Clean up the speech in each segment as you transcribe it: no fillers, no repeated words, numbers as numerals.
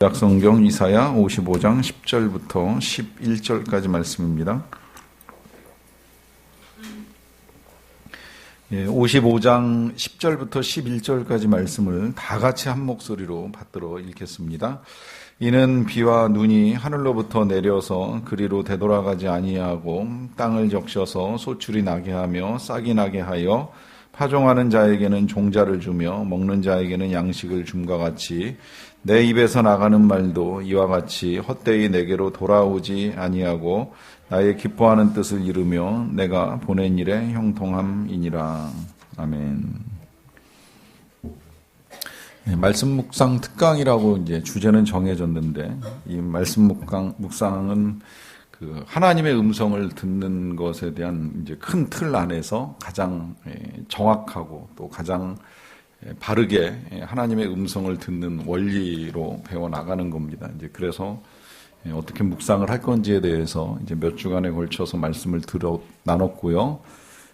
약성경 이사야 55장 10절부터 11절까지 말씀입니다. 55장 10절부터 11절까지 말씀을 다 같이 한 목소리로 받들어 읽겠습니다. 이는 비와 눈이 하늘로부터 내려서 그리로 되돌아가지 아니하고 땅을 적셔서 소출이 나게 하며 싹이 나게 하여 파종하는 자에게는 종자를 주며 먹는 자에게는 양식을 줌과 같이 내 입에서 나가는 말도 이와 같이 헛되이 내게로 돌아오지 아니하고 나의 기뻐하는 뜻을 이루며 내가 보낸 일에 형통함이니라. 아멘. 말씀 묵상 특강이라고 이제 주제는 정해졌는데 이 말씀 묵상은 그 하나님의 음성을 듣는 것에 대한 이제 큰 틀 안에서 가장 정확하고 또 가장 바르게 하나님의 음성을 듣는 원리로 배워 나가는 겁니다. 이제 그래서 어떻게 묵상을 할 건지에 대해서 이제 몇 주간에 걸쳐서 말씀을 나눴고요.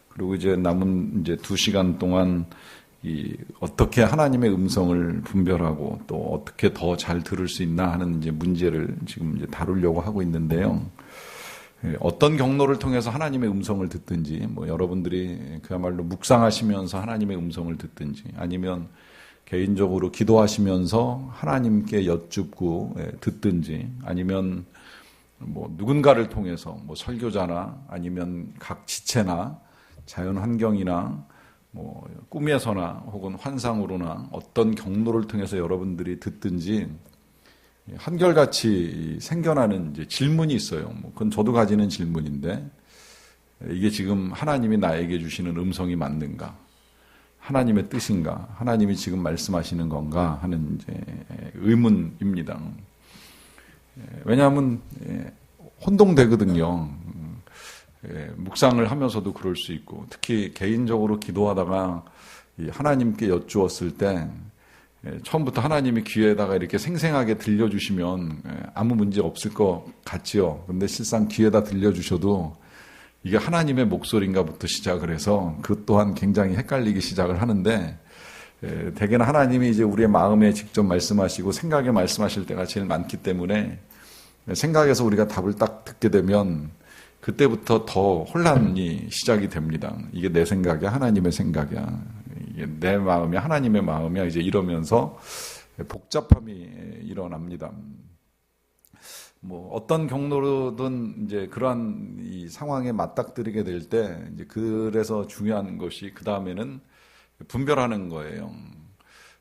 그리고 이제 남은 이제 2시간 동안 어떻게 하나님의 음성을 분별하고 또 어떻게 더 잘 들을 수 있나 하는 이제 문제를 지금 이제 다루려고 하고 있는데요. 어떤 경로를 통해서 하나님의 음성을 듣든지, 여러분들이 그야말로 묵상하시면서 하나님의 음성을 듣든지, 아니면 개인적으로 기도하시면서 하나님께 여쭙고 듣든지, 아니면 누군가를 통해서 설교자나 아니면 각 지체나 자연 환경이나 꿈에서나 혹은 환상으로나 어떤 경로를 통해서 여러분들이 듣든지 한결같이 생겨나는 이제 질문이 있어요. 그건 저도 가지는 질문인데, 이게 지금 하나님이 나에게 주시는 음성이 맞는가? 하나님의 뜻인가? 하나님이 지금 말씀하시는 건가? 하는 이제 의문입니다. 왜냐하면 혼동되거든요. 묵상을 하면서도 그럴 수 있고, 특히 개인적으로 기도하다가 하나님께 여쭈었을 때 처음부터 하나님이 귀에다가 이렇게 생생하게 들려주시면 아무 문제 없을 것 같지요. 근데 실상 귀에다 들려주셔도 이게 하나님의 목소리인가부터 시작을 해서 그 또한 굉장히 헷갈리기 시작을 하는데, 대개는 하나님이 이제 우리의 마음에 직접 말씀하시고 생각에 말씀하실 때가 제일 많기 때문에 생각에서 우리가 답을 딱 듣게 되면 그때부터 더 혼란이 시작이 됩니다. 이게 내 생각이야? 하나님의 생각이야? 이게 내 마음이야? 하나님의 마음이야? 이제 이러면서 복잡함이 일어납니다. 어떤 경로로든 이제 그러한 이 상황에 맞닥뜨리게 될 때, 이제 그래서 중요한 것이 그 다음에는 분별하는 거예요.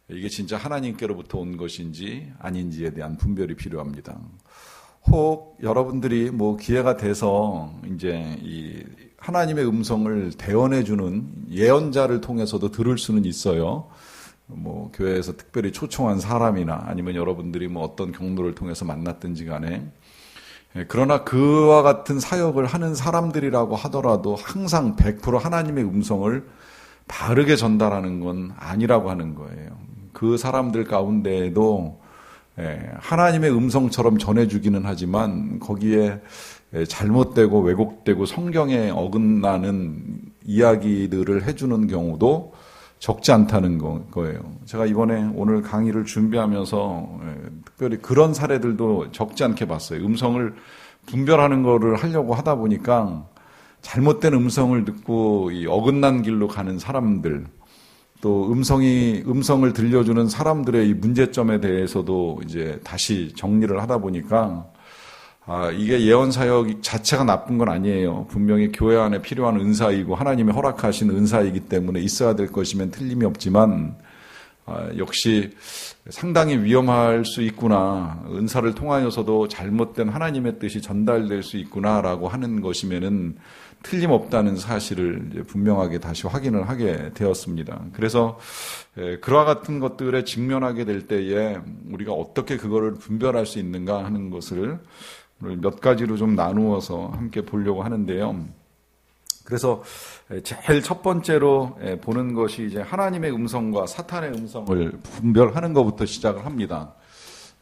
이게 진짜 하나님께로부터 온 것인지 아닌지에 대한 분별이 필요합니다. 혹 여러분들이 기회가 돼서 이제 이 하나님의 음성을 대언해주는 예언자를 통해서도 들을 수는 있어요. 교회에서 특별히 초청한 사람이나 아니면 여러분들이 어떤 경로를 통해서 만났든지 간에. 그러나 그와 같은 사역을 하는 사람들이라고 하더라도 항상 100% 하나님의 음성을 바르게 전달하는 건 아니라고 하는 거예요. 그 사람들 가운데에도 하나님의 음성처럼 전해주기는 하지만 거기에 잘못되고 왜곡되고 성경에 어긋나는 이야기들을 해주는 경우도 적지 않다는 거예요. 제가 이번에 오늘 강의를 준비하면서 특별히 그런 사례들도 적지 않게 봤어요. 음성을 분별하는 거를 하려고 하다 보니까 잘못된 음성을 듣고 이 어긋난 길로 가는 사람들, 또 음성을 들려주는 사람들의 이 문제점에 대해서도 이제 다시 정리를 하다 보니까 이게 예언 사역 자체가 나쁜 건 아니에요. 분명히 교회 안에 필요한 은사이고 하나님이 허락하신 은사이기 때문에 있어야 될 것이면 틀림이 없지만 역시 상당히 위험할 수 있구나. 은사를 통하여서도 잘못된 하나님의 뜻이 전달될 수 있구나라고 하는 것이면은 틀림없다는 사실을 이제 분명하게 다시 확인을 하게 되었습니다. 그래서 그와 같은 것들에 직면하게 될 때에 우리가 어떻게 그거를 분별할 수 있는가 하는 것을 오늘 몇 가지로 좀 나누어서 함께 보려고 하는데요. 그래서 제일 첫 번째로 보는 것이 이제 하나님의 음성과 사탄의 음성을 분별하는 것부터 시작을 합니다.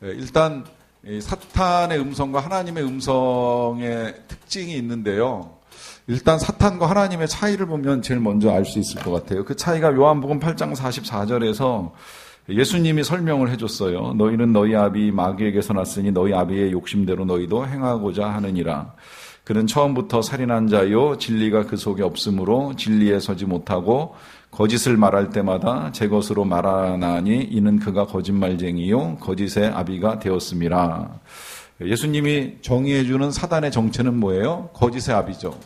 일단 사탄의 음성과 하나님의 음성의 특징이 있는데요. 일단 사탄과 하나님의 차이를 보면 제일 먼저 알 수 있을 것 같아요. 그 차이가 요한복음 8장 44절에서 예수님이 설명을 해줬어요. 너희는 너희 아비 마귀에게서 났으니 너희 아비의 욕심대로 너희도 행하고자 하느니라. 그는 처음부터 살인한 자요 진리가 그 속에 없으므로 진리에 서지 못하고 거짓을 말할 때마다 제 것으로 말하나니 이는 그가 거짓말쟁이요 거짓의 아비가 되었음이라. 예수님이 정의해주는 사단의 정체는 뭐예요? 거짓의 아비죠.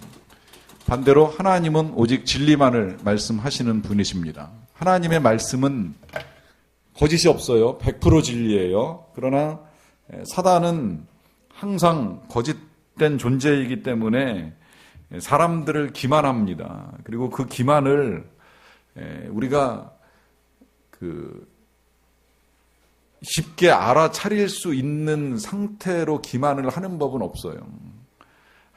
반대로 하나님은 오직 진리만을 말씀하시는 분이십니다. 하나님의 말씀은 거짓이 없어요. 100% 진리예요. 그러나 사단은 항상 거짓된 존재이기 때문에 사람들을 기만합니다. 그리고 그 기만을 우리가 쉽게 알아차릴 수 있는 상태로 기만을 하는 법은 없어요.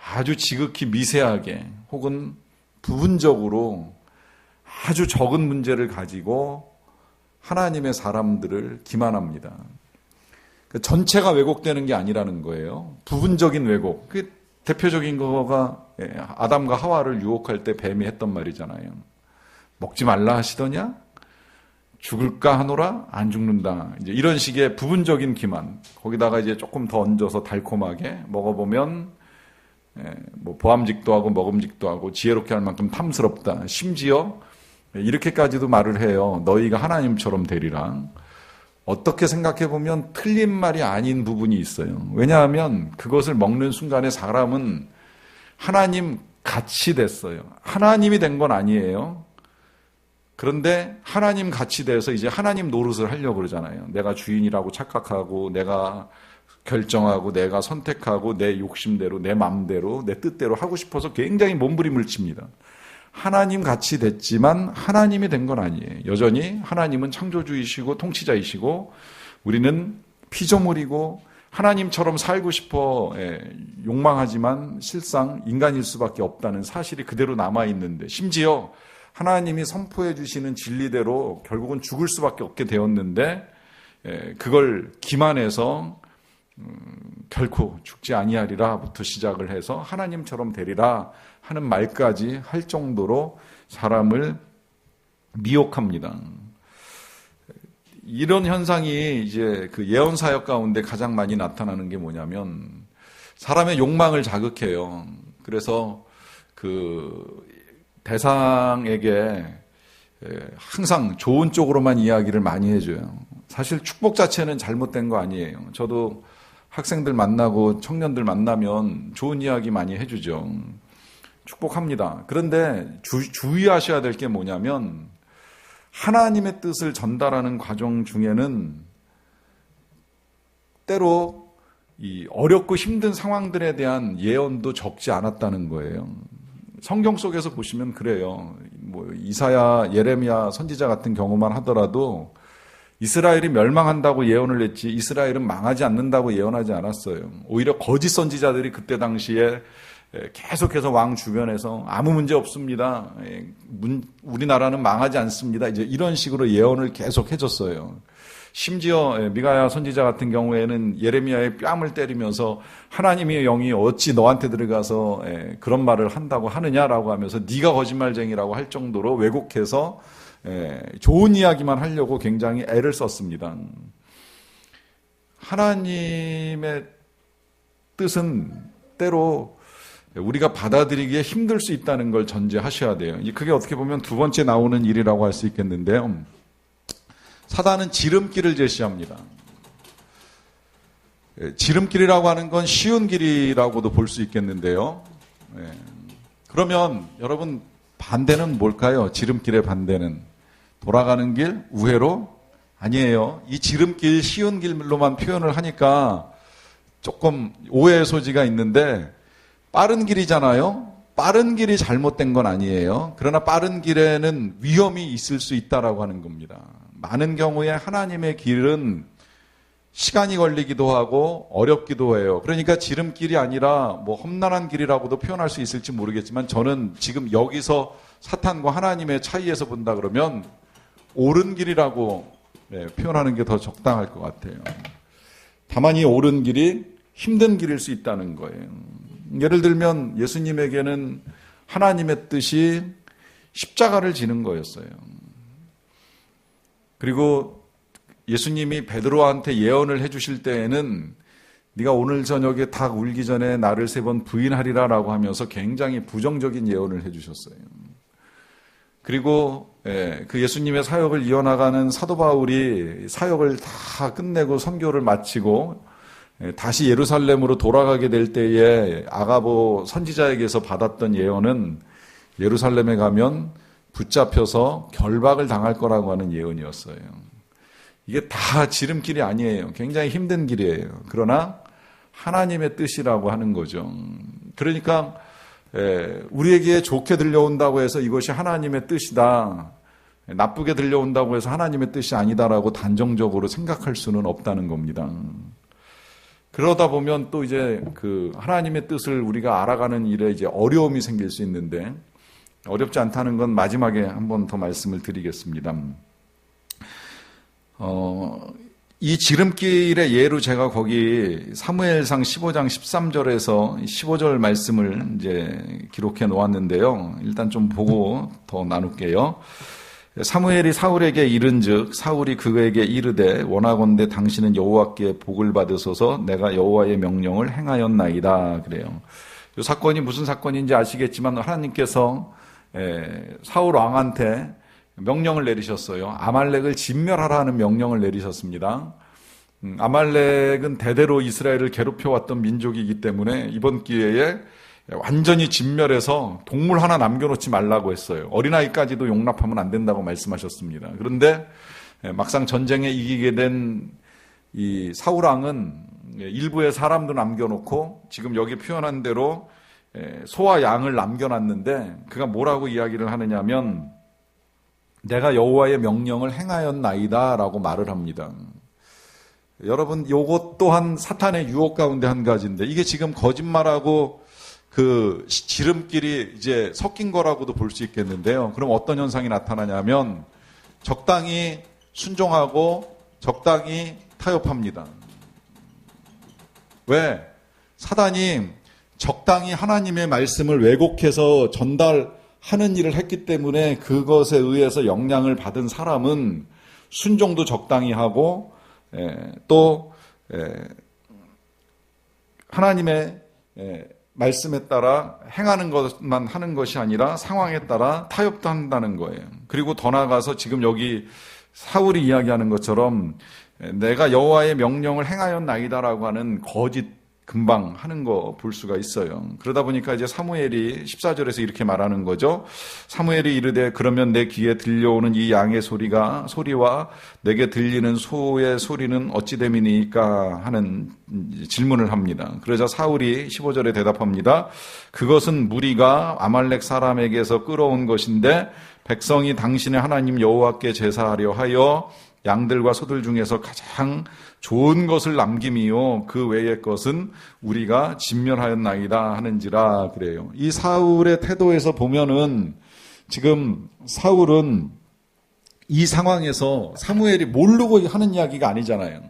아주 지극히 미세하게 혹은 부분적으로 아주 적은 문제를 가지고 하나님의 사람들을 기만합니다. 전체가 왜곡되는 게 아니라는 거예요. 부분적인 왜곡. 그 대표적인 거가 아담과 하와를 유혹할 때 뱀이 했던 말이잖아요. 먹지 말라 하시더냐? 죽을까 하노라? 안 죽는다. 이제 이런 식의 부분적인 기만. 거기다가 이제 조금 더 얹어서 달콤하게 먹어보면 뭐 보암직도 하고 먹음직도 하고 지혜롭게 할 만큼 탐스럽다. 심지어 이렇게까지도 말을 해요. 너희가 하나님처럼 되리라. 어떻게 생각해 보면 틀린 말이 아닌 부분이 있어요. 왜냐하면 그것을 먹는 순간에 사람은 하나님 같이 됐어요. 하나님이 된 건 아니에요. 그런데 하나님 같이 돼서 이제 하나님 노릇을 하려고 그러잖아요. 내가 주인이라고 착각하고 내가 결정하고 내가 선택하고 내 욕심대로 내 마음대로 내 뜻대로 하고 싶어서 굉장히 몸부림을 칩니다. 하나님 같이 됐지만 하나님이 된 건 아니에요. 여전히 하나님은 창조주이시고 통치자이시고 우리는 피조물이고 하나님처럼 살고 싶어 욕망하지만 실상 인간일 수밖에 없다는 사실이 그대로 남아있는데 심지어 하나님이 선포해 주시는 진리대로 결국은 죽을 수밖에 없게 되었는데 그걸 기만해서 결코 죽지 아니하리라부터 시작을 해서 하나님처럼 되리라 하는 말까지 할 정도로 사람을 미혹합니다. 이런 현상이 이제 그 예언 사역 가운데 가장 많이 나타나는 게 뭐냐면 사람의 욕망을 자극해요. 그래서 그 대상에게 항상 좋은 쪽으로만 이야기를 많이 해줘요. 사실 축복 자체는 잘못된 거 아니에요. 저도 학생들 만나고 청년들 만나면 좋은 이야기 많이 해주죠. 축복합니다. 그런데 주의하셔야 될 게 뭐냐면 하나님의 뜻을 전달하는 과정 중에는 때로 이 어렵고 힘든 상황들에 대한 예언도 적지 않았다는 거예요. 성경 속에서 보시면 그래요. 뭐 이사야, 예레미야 선지자 같은 경우만 하더라도 이스라엘이 멸망한다고 예언을 했지 이스라엘은 망하지 않는다고 예언하지 않았어요. 오히려 거짓 선지자들이 그때 당시에 계속해서 왕 주변에서 아무 문제 없습니다. 우리나라는 망하지 않습니다. 이제 이런 식으로 예언을 계속 해줬어요. 심지어 미가야 선지자 같은 경우에는 예레미야의 뺨을 때리면서 하나님의 영이 어찌 너한테 들어가서 그런 말을 한다고 하느냐라고 하면서 네가 거짓말쟁이라고 할 정도로 왜곡해서 좋은 이야기만 하려고 굉장히 애를 썼습니다. 하나님의 뜻은 때로 우리가 받아들이기에 힘들 수 있다는 걸 전제하셔야 돼요. 그게 어떻게 보면 두 번째 나오는 일이라고 할 수 있겠는데요. 사단은 지름길을 제시합니다. 지름길이라고 하는 건 쉬운 길이라고도 볼 수 있겠는데요. 그러면 여러분 반대는 뭘까요? 지름길의 반대는 돌아가는 길, 우회로? 아니에요. 이 지름길, 쉬운 길로만 표현을 하니까 조금 오해의 소지가 있는데 빠른 길이잖아요. 빠른 길이 잘못된 건 아니에요. 그러나 빠른 길에는 위험이 있을 수 있다라고 하는 겁니다. 많은 경우에 하나님의 길은 시간이 걸리기도 하고 어렵기도 해요. 그러니까 지름길이 아니라 뭐 험난한 길이라고도 표현할 수 있을지 모르겠지만 저는 지금 여기서 사탄과 하나님의 차이에서 본다 그러면 옳은 길이라고 표현하는 게 더 적당할 것 같아요. 다만 이 옳은 길이 힘든 길일 수 있다는 거예요. 예를 들면 예수님에게는 하나님의 뜻이 십자가를 지는 거였어요. 그리고 예수님이 베드로한테 예언을 해주실 때에는 네가 오늘 저녁에 닭 울기 전에 나를 3번 부인하리라라고 하면서 굉장히 부정적인 예언을 해주셨어요. 그리고 그 예수님의 사역을 이어나가는 사도 바울이 사역을 다 끝내고 선교를 마치고 다시 예루살렘으로 돌아가게 될 때에 아가보 선지자에게서 받았던 예언은 예루살렘에 가면 붙잡혀서 결박을 당할 거라고 하는 예언이었어요. 이게 다 지름길이 아니에요. 굉장히 힘든 길이에요. 그러나 하나님의 뜻이라고 하는 거죠. 그러니까 우리에게 좋게 들려온다고 해서 이것이 하나님의 뜻이다, 나쁘게 들려온다고 해서 하나님의 뜻이 아니다라고 단정적으로 생각할 수는 없다는 겁니다. 그러다 보면 또 이제 그 하나님의 뜻을 우리가 알아가는 일에 이제 어려움이 생길 수 있는데, 어렵지 않다는 건 마지막에 한 번 더 말씀을 드리겠습니다. 이 지름길의 예로 제가 거기 사무엘상 15장 13절에서 15절 말씀을 이제 기록해 놓았는데요. 일단 좀 보고 더 나눌게요. 사무엘이 사울에게 이른즉 사울이 그에게 이르되 원하건대 당신은 여호와께 복을 받으소서 내가 여호와의 명령을 행하였나이다. 그래요. 이 사건이 무슨 사건인지 아시겠지만 하나님께서 사울 왕한테 명령을 내리셨어요. 아말렉을 진멸하라 하는 명령을 내리셨습니다. 아말렉은 대대로 이스라엘을 괴롭혀왔던 민족이기 때문에 이번 기회에 완전히 진멸해서 동물 하나 남겨놓지 말라고 했어요. 어린아이까지도 용납하면 안 된다고 말씀하셨습니다. 그런데 막상 전쟁에 이기게 된 이 사울왕은 일부의 사람도 남겨놓고 지금 여기 표현한 대로 소와 양을 남겨놨는데 그가 뭐라고 이야기를 하느냐면 내가 여호와의 명령을 행하였나이다 라고 말을 합니다. 여러분, 요것 또한 사탄의 유혹 가운데 한 가지인데 이게 지금 거짓말하고 그 지름길이 이제 섞인 거라고도 볼 수 있겠는데요. 그럼 어떤 현상이 나타나냐면 적당히 순종하고 적당히 타협합니다. 왜? 사단이 적당히 하나님의 말씀을 왜곡해서 전달하는 일을 했기 때문에 그것에 의해서 영향을 받은 사람은 순종도 적당히 하고 또 하나님의 말씀에 따라 행하는 것만 하는 것이 아니라 상황에 따라 타협도 한다는 거예요. 그리고 더 나아가서 지금 여기 사울이 이야기하는 것처럼 내가 여호와의 명령을 행하였나이다라고 하는 거짓 금방 하는 거 볼 수가 있어요. 그러다 보니까 이제 사무엘이 14절에서 이렇게 말하는 거죠. 사무엘이 이르되 그러면 내 귀에 들려오는 이 양의 소리와 내게 들리는 소의 소리는 어찌 됨이니까 하는 질문을 합니다. 그러자 사울이 15절에 대답합니다. 그것은 무리가 아말렉 사람에게서 끌어온 것인데 백성이 당신의 하나님 여호와께 제사하려 하여 양들과 소들 중에서 가장 좋은 것을 남김이요 그 외의 것은 우리가 진멸하였나이다 하는지라. 그래요. 이 사울의 태도에서 보면은 지금 사울은 이 상황에서 사무엘이 모르고 하는 이야기가 아니잖아요.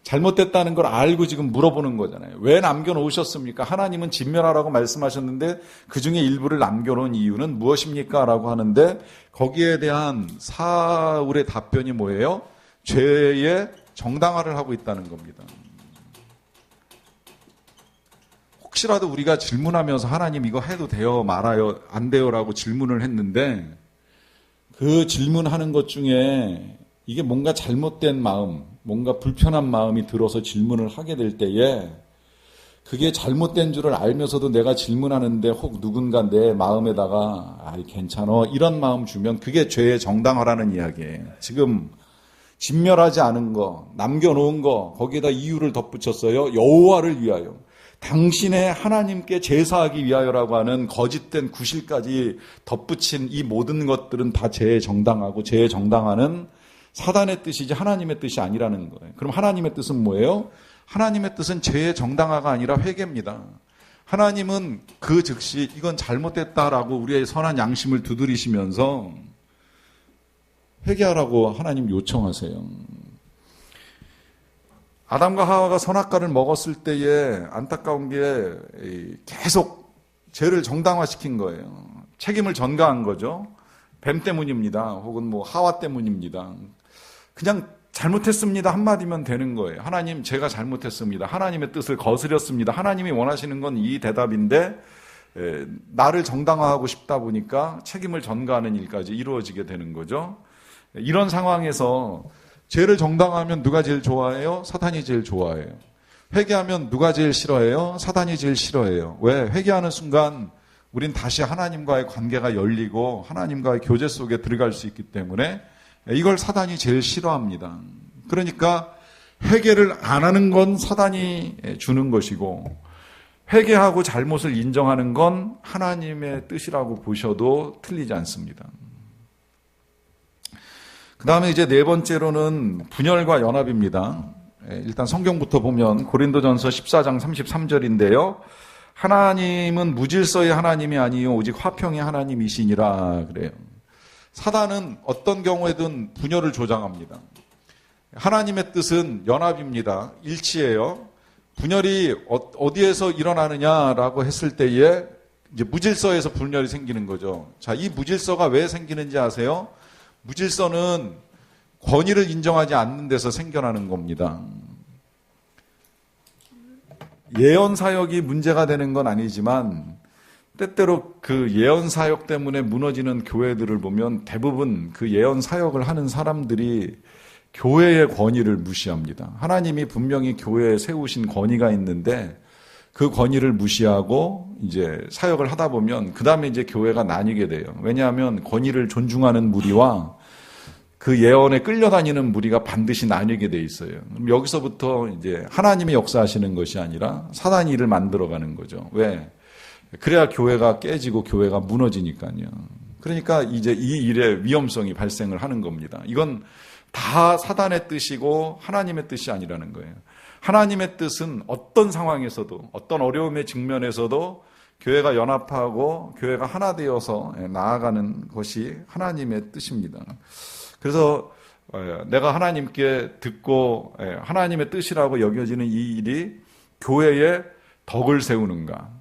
잘못됐다는 걸 알고 지금 물어보는 거잖아요. 왜 남겨놓으셨습니까? 하나님은 진멸하라고 말씀하셨는데 그중에 일부를 남겨놓은 이유는 무엇입니까? 라고 하는데 거기에 대한 사울의 답변이 뭐예요? 죄의 정당화를 하고 있다는 겁니다. 혹시라도 우리가 질문하면서 하나님 이거 해도 돼요? 말아요? 안 돼요? 라고 질문을 했는데 그 질문하는 것 중에 이게 뭔가 잘못된 마음, 뭔가 불편한 마음이 들어서 질문을 하게 될 때에 그게 잘못된 줄을 알면서도 내가 질문하는데 혹 누군가 내 마음에다가 아이 괜찮아 이런 마음 주면 그게 죄의 정당화라는 이야기예요. 지금 진멸하지 않은 거, 남겨놓은 거 거기에다 이유를 덧붙였어요. 여호와를 위하여. 당신의 하나님께 제사하기 위하여라고 하는 거짓된 구실까지 덧붙인 이 모든 것들은 다 죄의 정당하고 죄의 정당화는 사단의 뜻이지 하나님의 뜻이 아니라는 거예요. 그럼 하나님의 뜻은 뭐예요? 하나님의 뜻은 죄의 정당화가 아니라 회개입니다. 하나님은 그 즉시 이건 잘못됐다라고 우리의 선한 양심을 두드리시면서 회개하라고 하나님 요청하세요. 아담과 하와가 선악과를 먹었을 때에 안타까운 게 계속 죄를 정당화시킨 거예요. 책임을 전가한 거죠. 뱀 때문입니다. 혹은 뭐 하와 때문입니다. 그냥 잘못했습니다 한마디면 되는 거예요. 하나님, 제가 잘못했습니다. 하나님의 뜻을 거스렸습니다. 하나님이 원하시는 건 이 대답인데 나를 정당화하고 싶다 보니까 책임을 전가하는 일까지 이루어지게 되는 거죠. 이런 상황에서 죄를 정당화하면 누가 제일 좋아해요? 사탄이 제일 좋아해요. 회개하면 누가 제일 싫어해요? 사탄이 제일 싫어해요. 왜? 회개하는 순간 우린 다시 하나님과의 관계가 열리고 하나님과의 교제 속에 들어갈 수 있기 때문에 이걸 사탄이 제일 싫어합니다. 그러니까 회개를 안 하는 건 사탄이 주는 것이고, 회개하고 잘못을 인정하는 건 하나님의 뜻이라고 보셔도 틀리지 않습니다. 그 다음에 이제 네 번째로는 분열과 연합입니다. 일단 성경부터 보면 고린도전서 14장 33절인데요. 하나님은 무질서의 하나님이 아니요 오직 화평의 하나님이시니라 그래요. 사단은 어떤 경우에든 분열을 조장합니다. 하나님의 뜻은 연합입니다. 일치예요. 분열이 어디에서 일어나느냐라고 했을 때에 이제 무질서에서 분열이 생기는 거죠. 자, 이 무질서가 왜 생기는지 아세요? 무질서는 권위를 인정하지 않는 데서 생겨나는 겁니다. 예언 사역이 문제가 되는 건 아니지만 때때로 그 예언 사역 때문에 무너지는 교회들을 보면 대부분 그 예언 사역을 하는 사람들이 교회의 권위를 무시합니다. 하나님이 분명히 교회에 세우신 권위가 있는데 그 권위를 무시하고 이제 사역을 하다 보면 그 다음에 이제 교회가 나뉘게 돼요. 왜냐하면 권위를 존중하는 무리와 그 예언에 끌려다니는 무리가 반드시 나뉘게 돼 있어요. 그럼 여기서부터 이제 하나님이 역사하시는 것이 아니라 사단이 일을 만들어가는 거죠. 왜? 그래야 교회가 깨지고 교회가 무너지니까요. 그러니까 이제 이 일의 위험성이 발생을 하는 겁니다. 이건 다 사단의 뜻이고 하나님의 뜻이 아니라는 거예요. 하나님의 뜻은 어떤 상황에서도, 어떤 어려움의 직면에서도 교회가 연합하고 교회가 하나 되어서 나아가는 것이 하나님의 뜻입니다. 그래서 내가 하나님께 듣고 하나님의 뜻이라고 여겨지는 이 일이 교회에 덕을 세우는가,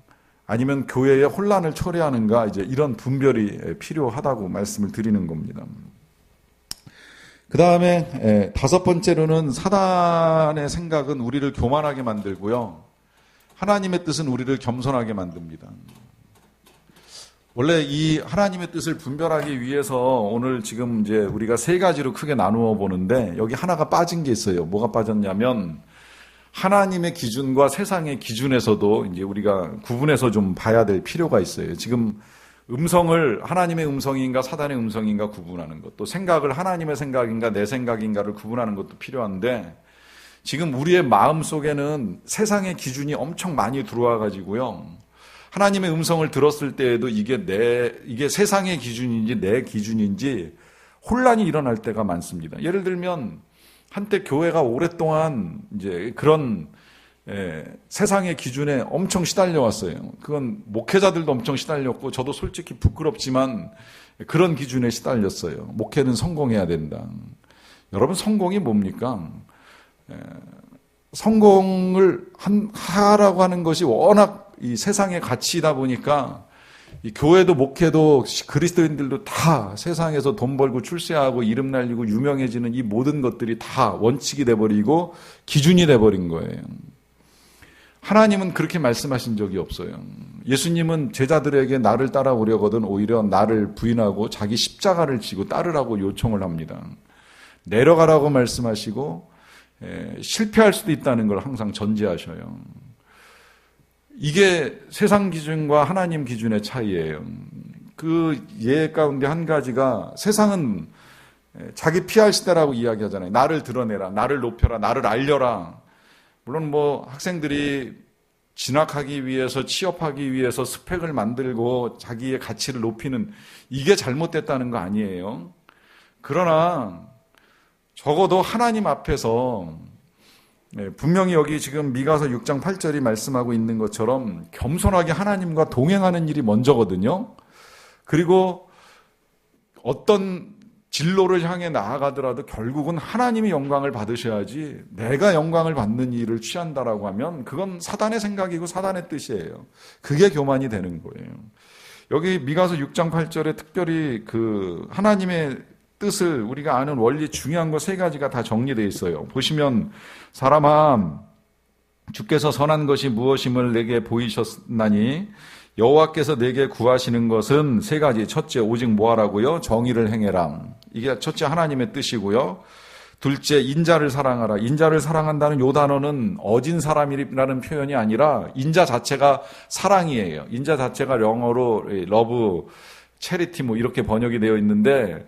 아니면 교회의 혼란을 초래하는가, 이제 이런 분별이 필요하다고 말씀을 드리는 겁니다. 그 다음에 다섯 번째로는 사단의 생각은 우리를 교만하게 만들고요. 하나님의 뜻은 우리를 겸손하게 만듭니다. 원래 이 하나님의 뜻을 분별하기 위해서 오늘 지금 이제 우리가 세 가지로 크게 나누어 보는데 여기 하나가 빠진 게 있어요. 뭐가 빠졌냐면 하나님의 기준과 세상의 기준에서도 이제 우리가 구분해서 좀 봐야 될 필요가 있어요. 지금 음성을 하나님의 음성인가 사단의 음성인가 구분하는 것, 또 생각을 하나님의 생각인가 내 생각인가를 구분하는 것도 필요한데 지금 우리의 마음 속에는 세상의 기준이 엄청 많이 들어와 가지고요. 하나님의 음성을 들었을 때에도 이게 세상의 기준인지 내 기준인지 혼란이 일어날 때가 많습니다. 예를 들면 한때 교회가 오랫동안 이제 그런 세상의 기준에 엄청 시달려 왔어요. 그건 목회자들도 엄청 시달렸고 저도 솔직히 부끄럽지만 그런 기준에 시달렸어요. 목회는 성공해야 된다. 여러분, 성공이 뭡니까? 성공을 하라고 하는 것이 워낙 이 세상의 가치이다 보니까 이 교회도 목회도 그리스도인들도 다 세상에서 돈 벌고 출세하고 이름 날리고 유명해지는 이 모든 것들이 다 원칙이 돼버리고 기준이 돼버린 거예요. 하나님은 그렇게 말씀하신 적이 없어요. 예수님은 제자들에게 나를 따라오려거든 오히려 나를 부인하고 자기 십자가를 지고 따르라고 요청을 합니다. 내려가라고 말씀하시고 실패할 수도 있다는 걸 항상 전제하셔요. 이게 세상 기준과 하나님 기준의 차이예요. 그 예 가운데 한 가지가 세상은 자기 PR 시대라고 이야기하잖아요. 나를 드러내라, 나를 높여라, 나를 알려라. 물론 뭐 학생들이 진학하기 위해서 취업하기 위해서 스펙을 만들고 자기의 가치를 높이는 이게 잘못됐다는 거 아니에요. 그러나 적어도 하나님 앞에서 분명히 여기 지금 미가서 6장 8절이 말씀하고 있는 것처럼 겸손하게 하나님과 동행하는 일이 먼저거든요. 그리고 어떤 진로를 향해 나아가더라도 결국은 하나님이 영광을 받으셔야지 내가 영광을 받는 일을 취한다라고 하면 그건 사단의 생각이고 사단의 뜻이에요. 그게 교만이 되는 거예요. 여기 미가서 6장 8절에 특별히 그 하나님의 뜻을 우리가 아는 원리 중요한 거 세 가지가 다 정리되어 있어요. 보시면 사람아 주께서 선한 것이 무엇임을 내게 보이셨나니 여호와께서 내게 구하시는 것은 세 가지. 첫째, 오직 뭐하라고요? 정의를 행해라. 이게 첫째 하나님의 뜻이고요. 둘째, 인자를 사랑하라. 인자를 사랑한다는 요 단어는 어진 사람이라는 표현이 아니라 인자 자체가 사랑이에요. 인자 자체가 영어로 러브, 체리티 뭐 이렇게 번역이 되어 있는데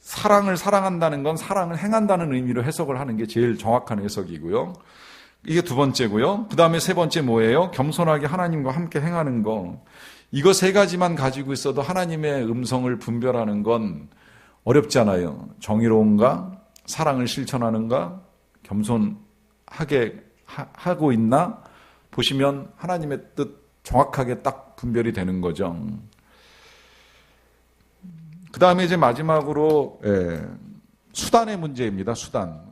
사랑을 사랑한다는 건 사랑을 행한다는 의미로 해석을 하는 게 제일 정확한 해석이고요. 이게 두 번째고요. 그 다음에 세 번째 뭐예요? 겸손하게 하나님과 함께 행하는 거. 이거 세 가지만 가지고 있어도 하나님의 음성을 분별하는 건 어렵잖아요. 정의로운가? 사랑을 실천하는가? 겸손하게 하고 있나? 보시면 하나님의 뜻 정확하게 딱 분별이 되는 거죠. 그 다음에 이제 마지막으로 수단의 문제입니다. 수단.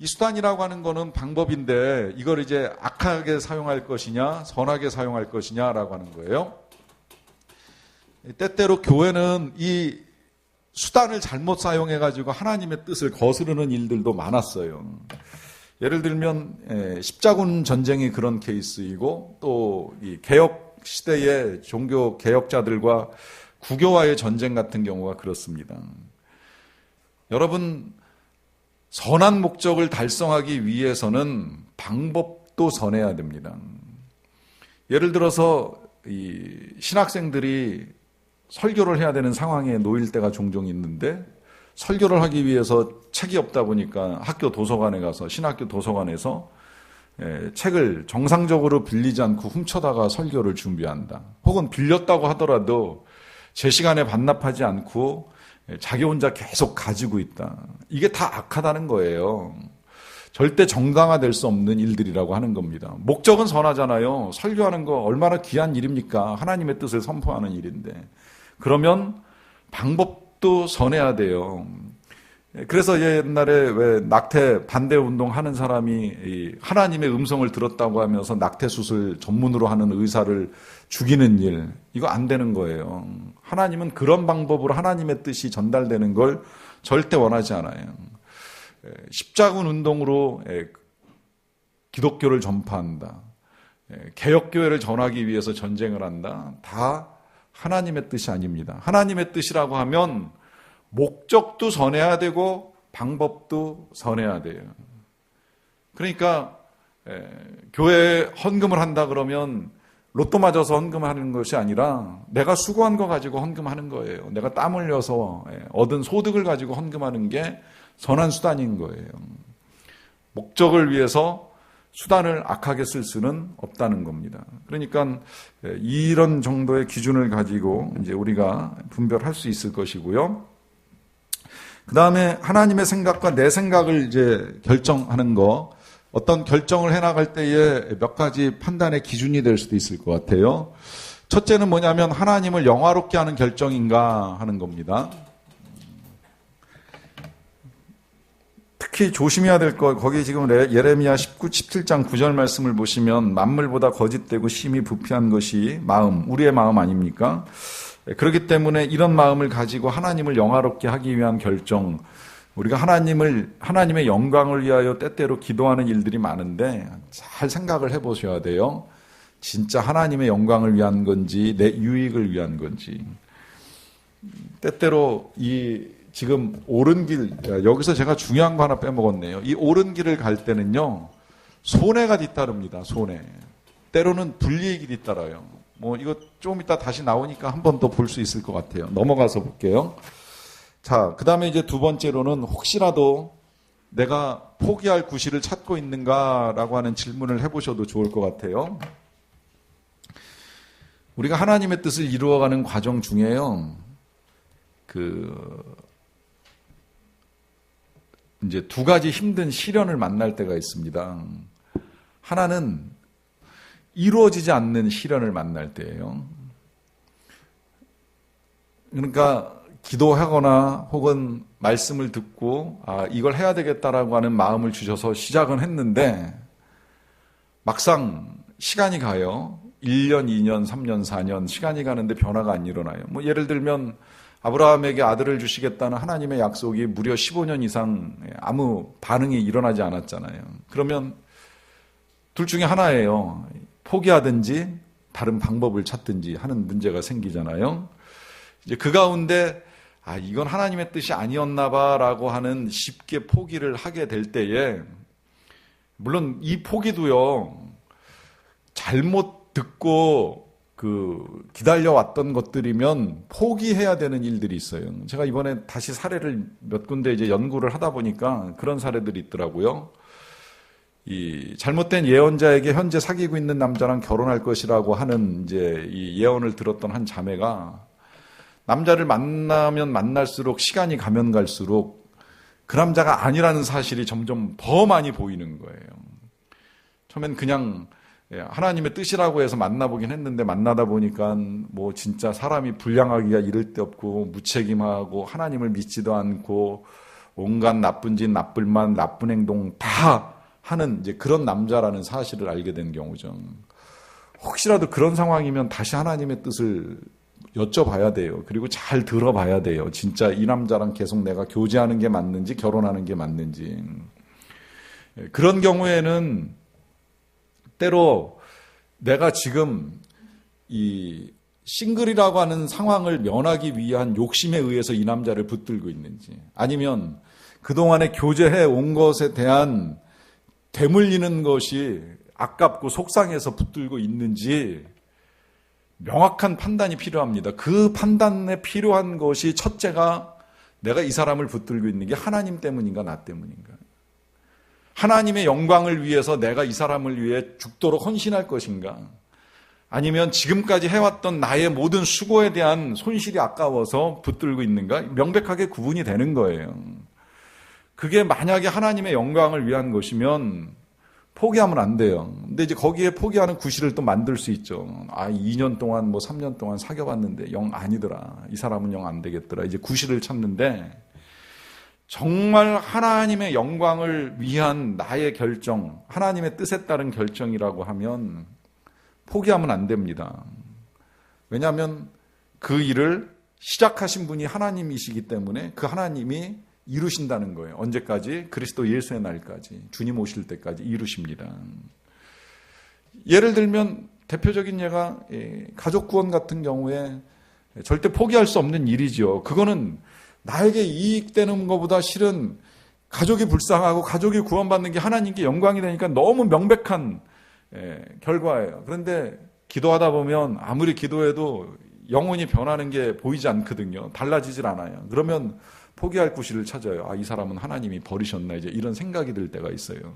이 수단이라고 하는 거는 방법인데 이걸 이제 악하게 사용할 것이냐 선하게 사용할 것이냐라고 하는 거예요. 때때로 교회는 이 수단을 잘못 사용해가지고 하나님의 뜻을 거스르는 일들도 많았어요. 예를 들면 십자군 전쟁이 그런 케이스이고 또 이 개혁 시대의 종교 개혁자들과 구교와의 전쟁 같은 경우가 그렇습니다. 여러분 선한 목적을 달성하기 위해서는 방법도 선해야 됩니다. 예를 들어서 이 신학생들이 설교를 해야 되는 상황에 놓일 때가 종종 있는데 설교를 하기 위해서 책이 없다 보니까 학교 도서관에 가서 신학교 도서관에서 책을 정상적으로 빌리지 않고 훔쳐다가 설교를 준비한다. 혹은 빌렸다고 하더라도 제 시간에 반납하지 않고 자기 혼자 계속 가지고 있다. 이게 다 악하다는 거예요. 절대 정당화될 수 없는 일들이라고 하는 겁니다. 목적은 선하잖아요. 설교하는 거 얼마나 귀한 일입니까? 하나님의 뜻을 선포하는 일인데. 그러면 방법도 선해야 돼요. 그래서 옛날에 왜 낙태 반대 운동 하는 사람이 하나님의 음성을 들었다고 하면서 낙태 수술 전문으로 하는 의사를 죽이는 일, 이거 안 되는 거예요. 하나님은 그런 방법으로 하나님의 뜻이 전달되는 걸 절대 원하지 않아요. 십자군 운동으로 기독교를 전파한다. 개혁교회를 전하기 위해서 전쟁을 한다. 다 하나님의 뜻이 아닙니다. 하나님의 뜻이라고 하면 목적도 선해야 되고 방법도 선해야 돼요. 그러니까 교회에 헌금을 한다 그러면 로또 맞아서 헌금하는 것이 아니라 내가 수고한 거 가지고 헌금하는 거예요. 내가 땀 흘려서 얻은 소득을 가지고 헌금하는 게 선한 수단인 거예요. 목적을 위해서 수단을 악하게 쓸 수는 없다는 겁니다. 그러니까 이런 정도의 기준을 가지고 이제 우리가 분별할 수 있을 것이고요. 그 다음에 하나님의 생각과 내 생각을 이제 결정하는 거, 어떤 결정을 해나갈 때에 몇 가지 판단의 기준이 될 수도 있을 것 같아요. 첫째는 뭐냐면 하나님을 영화롭게 하는 결정인가 하는 겁니다. 특히 조심해야 될 거, 거기 지금 예레미야 17장 9절 말씀을 보시면 만물보다 거짓되고 심히 부패한 것이 마음, 우리의 마음 아닙니까? 그렇기 때문에 이런 마음을 가지고 하나님을 영화롭게 하기 위한 결정, 우리가 하나님의 영광을 위하여 때때로 기도하는 일들이 많은데 잘 생각을 해보셔야 돼요. 진짜 하나님의 영광을 위한 건지 내 유익을 위한 건지. 때때로 지금 옳은 길, 여기서 제가 중요한 거 하나 빼먹었네요. 이 옳은 길을 갈 때는요, 손해가 뒤따릅니다. 손해. 때로는 불이익이 뒤따라요. 이거 조금 이따 다시 나오니까 한 번 더 볼 수 있을 것 같아요. 넘어가서 볼게요. 자, 그 다음에 이제 두 번째로는 혹시라도 내가 포기할 구실을 찾고 있는가라고 하는 질문을 해보셔도 좋을 것 같아요. 우리가 하나님의 뜻을 이루어가는 과정 중에요, 이제 두 가지 힘든 시련을 만날 때가 있습니다. 하나는 이루어지지 않는 시련을 만날 때예요. 그러니까 기도하거나 혹은 말씀을 듣고 이걸 해야 되겠다라고 하는 마음을 주셔서 시작은 했는데 막상 시간이 가요. 1년, 2년, 3년, 4년 시간이 가는데 변화가 안 일어나요. 예를 들면 아브라함에게 아들을 주시겠다는 하나님의 약속이 무려 15년 이상 아무 반응이 일어나지 않았잖아요. 그러면 둘 중에 하나예요. 포기하든지 다른 방법을 찾든지 하는 문제가 생기잖아요. 이제 그 가운데 이건 하나님의 뜻이 아니었나 봐라고 하는 쉽게 포기를 하게 될 때에, 물론 이 포기도요, 잘못 듣고 기다려왔던 것들이면 포기해야 되는 일들이 있어요. 제가 이번에 다시 사례를 몇 군데 이제 연구를 하다 보니까 그런 사례들이 있더라고요. 이 잘못된 예언자에게 현재 사귀고 있는 남자랑 결혼할 것이라고 하는 이제 이 예언을 들었던 한 자매가 남자를 만나면 만날수록 시간이 가면 갈수록 그 남자가 아니라는 사실이 점점 더 많이 보이는 거예요. 처음엔 그냥 하나님의 뜻이라고 해서 만나보긴 했는데 만나다 보니까 뭐 진짜 사람이 불량하기가 이를 데 없고 무책임하고 하나님을 믿지도 않고 온갖 나쁜 짓, 나쁜 말, 나쁜 행동 다 하는 이제 그런 남자라는 사실을 알게 된 경우죠. 혹시라도 그런 상황이면 다시 하나님의 뜻을 여쭤봐야 돼요. 그리고 잘 들어봐야 돼요. 진짜 이 남자랑 계속 내가 교제하는 게 맞는지 결혼하는 게 맞는지. 그런 경우에는 때로 내가 지금 이 싱글이라고 하는 상황을 면하기 위한 욕심에 의해서 이 남자를 붙들고 있는지, 아니면 그동안에 교제해 온 것에 대한 되물리는 것이 아깝고 속상해서 붙들고 있는지 명확한 판단이 필요합니다. 그 판단에 필요한 것이 첫째가 내가 이 사람을 붙들고 있는 게 하나님 때문인가 나 때문인가. 하나님의 영광을 위해서 내가 이 사람을 위해 죽도록 헌신할 것인가, 아니면 지금까지 해왔던 나의 모든 수고에 대한 손실이 아까워서 붙들고 있는가, 명백하게 구분이 되는 거예요. 그게 만약에 하나님의 영광을 위한 것이면 포기하면 안 돼요. 근데 이제 거기에 포기하는 구실을 또 만들 수 있죠. 2년 동안 3년 동안 사귀어봤는데 영 아니더라. 이 사람은 영 안 되겠더라. 이제 구실을 찾는데, 정말 하나님의 영광을 위한 나의 결정, 하나님의 뜻에 따른 결정이라고 하면 포기하면 안 됩니다. 왜냐하면 그 일을 시작하신 분이 하나님이시기 때문에 그 하나님이 이루신다는 거예요. 언제까지? 그리스도 예수의 날까지, 주님 오실 때까지 이루십니다. 예를 들면 대표적인 예가 가족 구원 같은 경우에 절대 포기할 수 없는 일이죠. 그거는 나에게 이익되는 것보다 실은 가족이 불쌍하고 가족이 구원받는 게 하나님께 영광이 되니까 너무 명백한 결과예요. 그런데 기도하다 보면 아무리 기도해도 영혼이 변하는 게 보이지 않거든요. 달라지질 않아요. 그러면 포기할 구실을 찾아요. 이 사람은 하나님이 버리셨나, 이제 이런 생각이 들 때가 있어요.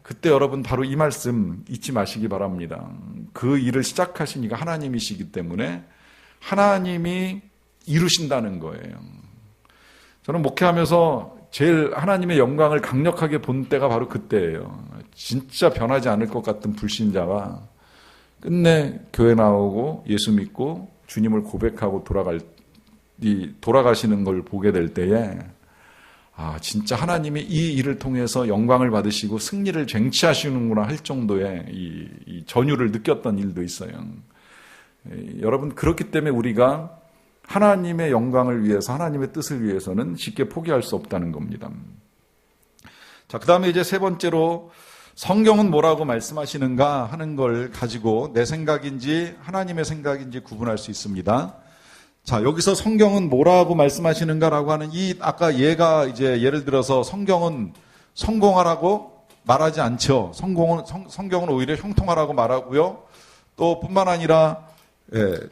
그때 여러분 바로 이 말씀 잊지 마시기 바랍니다. 그 일을 시작하신 이가 하나님이시기 때문에 하나님이 이루신다는 거예요. 저는 목회하면서 제일 하나님의 영광을 강력하게 본 때가 바로 그때예요. 진짜 변하지 않을 것 같은 불신자가 끝내 교회 나오고 예수 믿고 주님을 고백하고 돌아가시는 걸 보게 될 때에 진짜 하나님이 이 일을 통해서 영광을 받으시고 승리를 쟁취하시는구나 할 정도의 이 전율을 느꼈던 일도 있어요. 여러분, 그렇기 때문에 우리가 하나님의 영광을 위해서, 하나님의 뜻을 위해서는 쉽게 포기할 수 없다는 겁니다. 자, 그 다음에 이제 세 번째로 성경은 뭐라고 말씀하시는가 하는 걸 가지고 내 생각인지 하나님의 생각인지 구분할 수 있습니다. 자, 여기서 성경은 뭐라고 말씀하시는가라고 하는 아까 얘가 이제 예를 들어서 성경은 성공하라고 말하지 않죠. 성경은 오히려 형통하라고 말하고요. 또 뿐만 아니라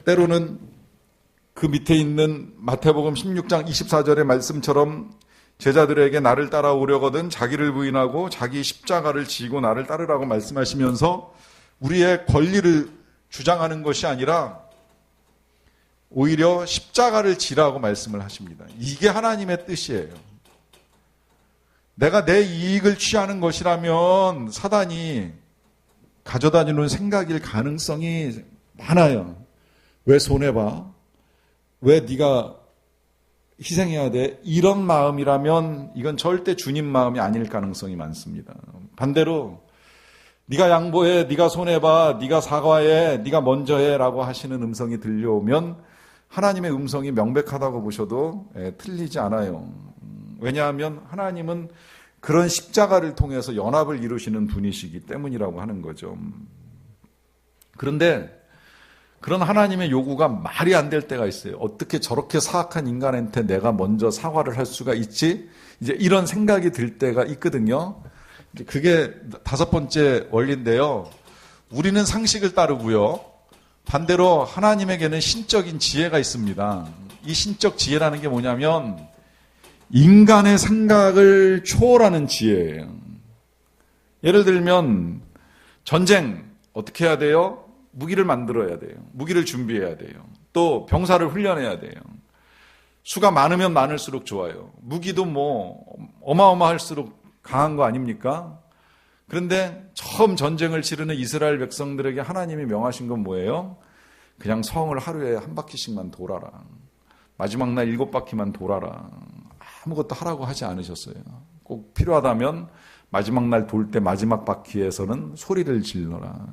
때로는 그 밑에 있는 마태복음 16장 24절의 말씀처럼 제자들에게 나를 따라오려거든 자기를 부인하고 자기 십자가를 지고 나를 따르라고 말씀하시면서 우리의 권리를 주장하는 것이 아니라 오히려 십자가를 지라고 말씀을 하십니다. 이게 하나님의 뜻이에요. 내가 내 이익을 취하는 것이라면 사단이 가져다니는 생각일 가능성이 많아요. 왜 손해봐? 왜 네가 희생해야 돼? 이런 마음이라면 이건 절대 주님 마음이 아닐 가능성이 많습니다. 반대로 네가 양보해, 네가 손해봐, 네가 사과해, 네가 먼저 해라고 하시는 음성이 들려오면 하나님의 음성이 명백하다고 보셔도 틀리지 않아요. 왜냐하면 하나님은 그런 십자가를 통해서 연합을 이루시는 분이시기 때문이라고 하는 거죠. 그런데 그런 하나님의 요구가 말이 안 될 때가 있어요. 어떻게 저렇게 사악한 인간한테 내가 먼저 사과를 할 수가 있지? 이제 이런 생각이 들 때가 있거든요. 그게 5번째 원리인데요. 우리는 상식을 따르고요. 반대로 하나님에게는 신적인 지혜가 있습니다. 이 신적 지혜라는 게 뭐냐면 인간의 생각을 초월하는 지혜예요. 예를 들면 전쟁 어떻게 해야 돼요? 무기를 만들어야 돼요. 무기를 준비해야 돼요. 또 병사를 훈련해야 돼요. 수가 많으면 많을수록 좋아요. 무기도 뭐 어마어마할수록 강한 거 아닙니까? 그런데 처음 전쟁을 치르는 이스라엘 백성들에게 하나님이 명하신 건 뭐예요? 그냥 성을 하루에 한 바퀴씩만 돌아라. 마지막 날 7바퀴만 돌아라. 아무것도 하라고 하지 않으셨어요. 꼭 필요하다면 마지막 날 돌 때 마지막 바퀴에서는 소리를 질러라.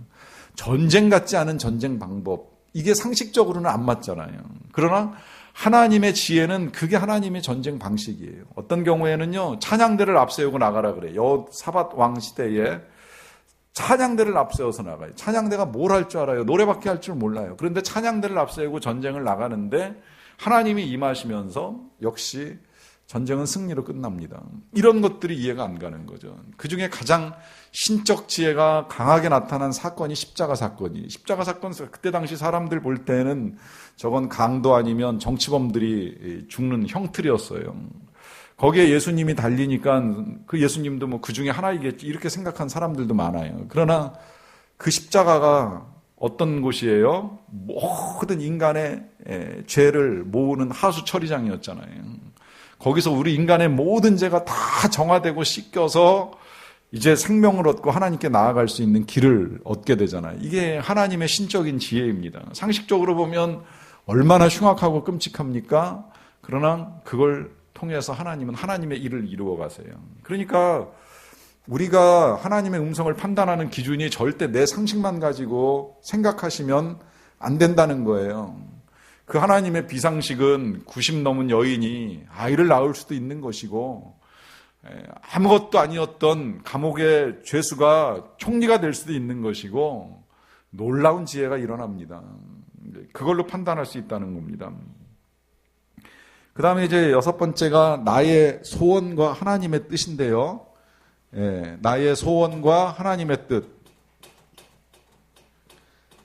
전쟁 같지 않은 전쟁 방법, 이게 상식적으로는 안 맞잖아요. 그러나 하나님의 지혜는 그게 하나님의 전쟁 방식이에요. 어떤 경우에는요, 찬양대를 앞세우고 나가라 그래요. 여사밧 왕 시대에 찬양대를 앞세워서 나가요. 찬양대가 뭘 할 줄 알아요? 노래밖에 할 줄 몰라요. 그런데 찬양대를 앞세우고 전쟁을 나가는데 하나님이 임하시면서 역시 전쟁은 승리로 끝납니다. 이런 것들이 이해가 안 가는 거죠. 그중에 가장 신적 지혜가 강하게 나타난 사건이 십자가 사건이. 십자가 사건, 그때 당시 사람들 볼 때는 저건 강도 아니면 정치범들이 죽는 형틀이었어요. 거기에 예수님이 달리니까 그 예수님도 뭐 그 중에 하나이겠지 이렇게 생각한 사람들도 많아요. 그러나 그 십자가가 어떤 곳이에요? 모든 인간의 죄를 모으는 하수 처리장이었잖아요. 거기서 우리 인간의 모든 죄가 다 정화되고 씻겨서 이제 생명을 얻고 하나님께 나아갈 수 있는 길을 얻게 되잖아요. 이게 하나님의 신적인 지혜입니다. 상식적으로 보면 얼마나 흉악하고 끔찍합니까? 그러나 그걸 통해서 하나님은 하나님의 일을 이루어 가세요. 그러니까 우리가 하나님의 음성을 판단하는 기준이 절대 내 상식만 가지고 생각하시면 안 된다는 거예요. 그 하나님의 비상식은 90 넘은 여인이 아이를 낳을 수도 있는 것이고 아무것도 아니었던 감옥의 죄수가 총리가 될 수도 있는 것이고 놀라운 지혜가 일어납니다. 그걸로 판단할 수 있다는 겁니다. 그 다음에 이제 6번째가 나의 소원과 하나님의 뜻인데요. 나의 소원과 하나님의 뜻.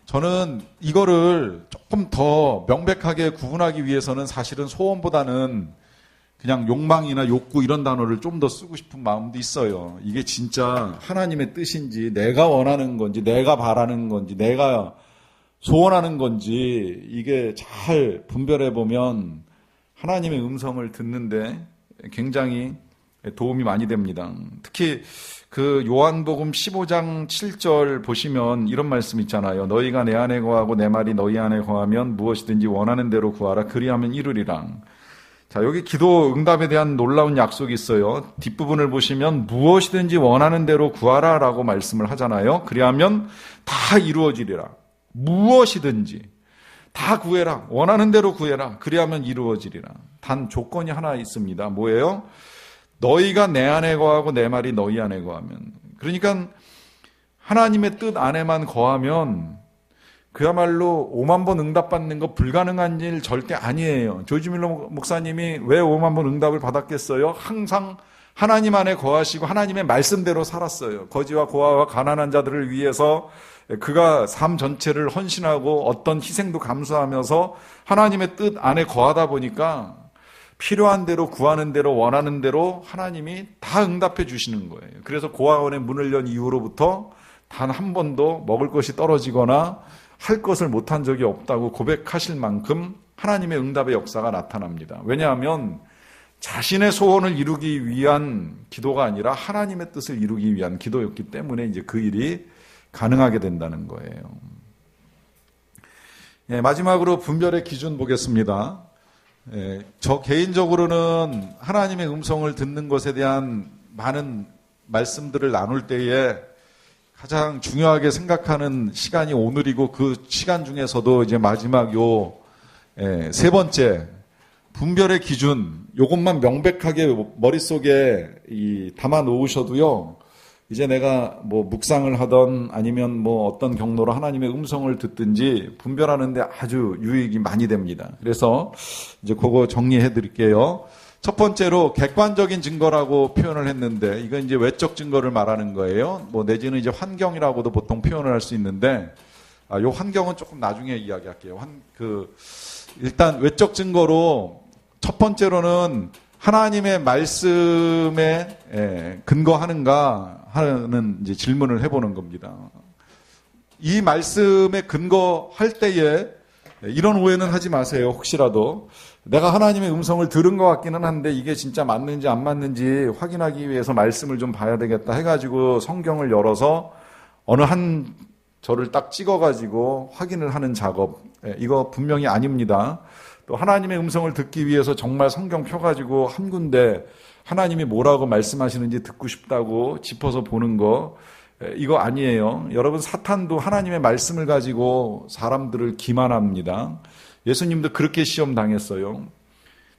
저는 이거를 조금 더 명백하게 구분하기 위해서는 사실은 소원보다는 그냥 욕망이나 욕구 이런 단어를 좀 더 쓰고 싶은 마음도 있어요. 이게 진짜 하나님의 뜻인지 내가 원하는 건지 내가 바라는 건지 내가 소원하는 건지 이게 잘 분별해 보면 하나님의 음성을 듣는데 굉장히 도움이 많이 됩니다. 특히 그 요한복음 15장 7절 보시면 이런 말씀 있잖아요. 너희가 내 안에 거하고 내 말이 너희 안에 거하면 무엇이든지 원하는 대로 구하라. 그리하면 이루리라. 자, 여기 기도 응답에 대한 놀라운 약속이 있어요. 뒷부분을 보시면 무엇이든지 원하는 대로 구하라 라고 말씀을 하잖아요. 그리하면 다 이루어지리라. 무엇이든지 다 구해라. 원하는 대로 구해라. 그리하면 이루어지리라. 단 조건이 하나 있습니다. 뭐예요? 너희가 내 안에 거하고 내 말이 너희 안에 거하면. 그러니까 하나님의 뜻 안에만 거하면 그야말로 5만 번 응답받는 거 불가능한 일 절대 아니에요. 조지 밀러 목사님이 왜 5만 번 응답을 받았겠어요? 항상 하나님 안에 거하시고 하나님의 말씀대로 살았어요. 거지와 고아와 가난한 자들을 위해서 그가 삶 전체를 헌신하고 어떤 희생도 감수하면서 하나님의 뜻 안에 거하다 보니까 필요한 대로 구하는 대로 원하는 대로 하나님이 다 응답해 주시는 거예요. 그래서 고아원의 문을 연 이후로부터 단 한 번도 먹을 것이 떨어지거나 할 것을 못한 적이 없다고 고백하실 만큼 하나님의 응답의 역사가 나타납니다. 왜냐하면 자신의 소원을 이루기 위한 기도가 아니라 하나님의 뜻을 이루기 위한 기도였기 때문에 이제 그 일이 가능하게 된다는 거예요. 마지막으로 분별의 기준 보겠습니다. 저 개인적으로는 하나님의 음성을 듣는 것에 대한 많은 말씀들을 나눌 때에 가장 중요하게 생각하는 시간이 오늘이고 그 시간 중에서도 이제 마지막 요 세 번째, 분별의 기준, 요것만 명백하게 머릿속에 담아 놓으셔도요, 이제 내가 뭐 묵상을 하던 아니면 뭐 어떤 경로로 하나님의 음성을 듣든지 분별하는데 아주 유익이 많이 됩니다. 그래서 이제 그거 정리해 드릴게요. 첫 번째로 객관적인 증거라고 표현을 했는데, 이건 이제 외적 증거를 말하는 거예요. 뭐 내지는 이제 환경이라고도 보통 표현을 할 수 있는데, 요 환경은 조금 나중에 이야기할게요. 일단 외적 증거로 첫 번째로는 하나님의 말씀에 근거하는가 하는 이제 질문을 해보는 겁니다. 이 말씀에 근거할 때에 이런 오해는 하지 마세요. 혹시라도 내가 하나님의 음성을 들은 것 같기는 한데 이게 진짜 맞는지 안 맞는지 확인하기 위해서 말씀을 좀 봐야 되겠다 해가지고 성경을 열어서 어느 한 절을 딱 찍어가지고 확인을 하는 작업, 이거 분명히 아닙니다. 또 하나님의 음성을 듣기 위해서 정말 성경 펴가지고 한 군데 하나님이 뭐라고 말씀하시는지 듣고 싶다고 짚어서 보는 거, 이거 아니에요. 여러분, 사탄도 하나님의 말씀을 가지고 사람들을 기만합니다. 예수님도 그렇게 시험 당했어요.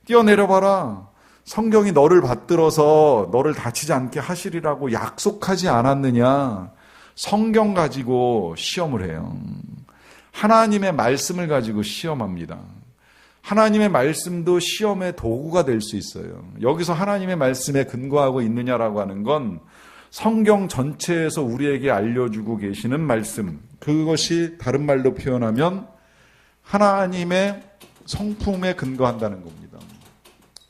뛰어내려봐라. 성경이 너를 받들어서 너를 다치지 않게 하시리라고 약속하지 않았느냐. 성경 가지고 시험을 해요. 하나님의 말씀을 가지고 시험합니다. 하나님의 말씀도 시험의 도구가 될 수 있어요. 여기서 하나님의 말씀에 근거하고 있느냐라고 하는 건 성경 전체에서 우리에게 알려주고 계시는 말씀, 그것이 다른 말로 표현하면 하나님의 성품에 근거한다는 겁니다.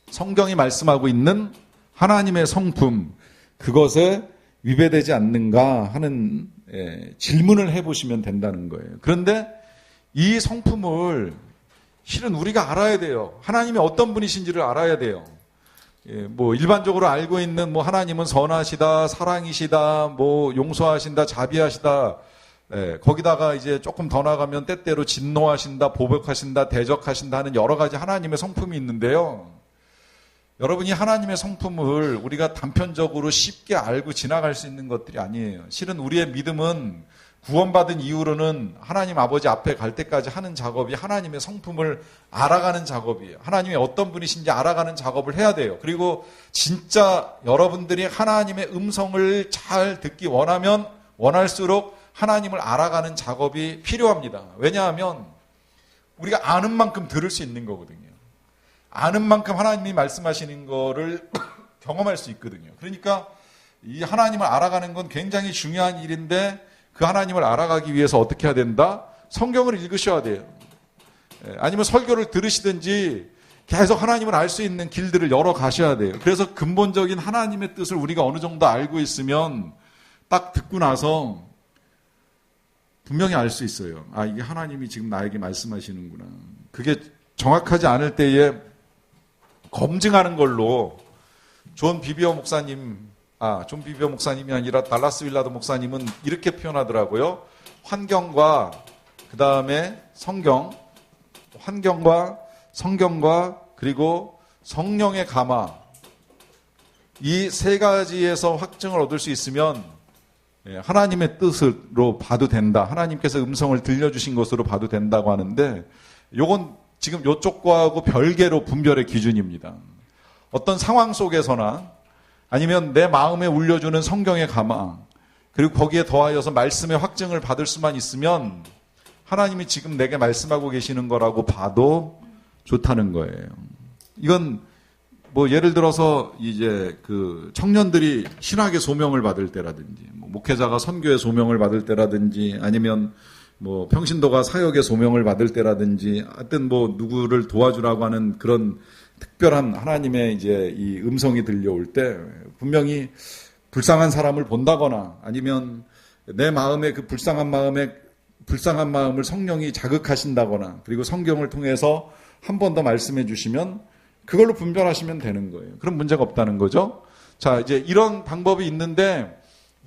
성경이 말씀하고 있는 하나님의 성품, 그것에 위배되지 않는가 하는 질문을 해보시면 된다는 거예요. 그런데 이 성품을 실은 우리가 알아야 돼요. 하나님이 어떤 분이신지를 알아야 돼요. 뭐 일반적으로 알고 있는 뭐 하나님은 선하시다, 사랑이시다, 뭐 용서하신다, 자비하시다. 거기다가 이제 조금 더 나가면 때때로 진노하신다, 보복하신다, 대적하신다 하는 여러 가지 하나님의 성품이 있는데요. 여러분이 하나님의 성품을 우리가 단편적으로 쉽게 알고 지나갈 수 있는 것들이 아니에요. 실은 우리의 믿음은 구원받은 이후로는 하나님 아버지 앞에 갈 때까지 하는 작업이 하나님의 성품을 알아가는 작업이에요. 하나님이 어떤 분이신지 알아가는 작업을 해야 돼요. 그리고 진짜 여러분들이 하나님의 음성을 잘 듣기 원하면 원할수록 하나님을 알아가는 작업이 필요합니다. 왜냐하면 우리가 아는 만큼 들을 수 있는 거거든요. 아는 만큼 하나님이 말씀하시는 거를 경험할 수 있거든요. 그러니까 이 하나님을 알아가는 건 굉장히 중요한 일인데, 그 하나님을 알아가기 위해서 어떻게 해야 된다? 성경을 읽으셔야 돼요. 아니면 설교를 들으시든지 계속 하나님을 알 수 있는 길들을 열어 가셔야 돼요. 그래서 근본적인 하나님의 뜻을 우리가 어느 정도 알고 있으면 딱 듣고 나서 분명히 알 수 있어요. 아, 이게 하나님이 지금 나에게 말씀하시는구나. 그게 정확하지 않을 때에 검증하는 걸로 존 비비어 목사님이 아니라 달라스 윌라드 목사님은 이렇게 표현하더라고요. 환경과 그 다음에 환경과 성경과 그리고 성령의 감화, 이 세 가지에서 확증을 얻을 수 있으면 하나님의 뜻으로 봐도 된다. 하나님께서 음성을 들려주신 것으로 봐도 된다고 하는데, 요건 지금 요쪽과하고 별개로 분별의 기준입니다. 어떤 상황 속에서나 아니면 내 마음에 울려주는 성경의 감화, 그리고 거기에 더하여서 말씀의 확증을 받을 수만 있으면 하나님이 지금 내게 말씀하고 계시는 거라고 봐도 좋다는 거예요. 이건 뭐 예를 들어서 이제 그 청년들이 신학의 소명을 받을 때라든지, 뭐 목회자가 선교의 소명을 받을 때라든지, 아니면 뭐 평신도가 사역의 소명을 받을 때라든지, 하여튼 뭐 누구를 도와주라고 하는 그런 특별한 하나님의 이제 이 음성이 들려올 때 분명히 불쌍한 사람을 본다거나 아니면 내 마음의 그 불쌍한 마음을 성령이 자극하신다거나, 그리고 성경을 통해서 한 번 더 말씀해 주시면 그걸로 분별하시면 되는 거예요. 그럼 문제가 없다는 거죠. 자, 이제 이런 방법이 있는데,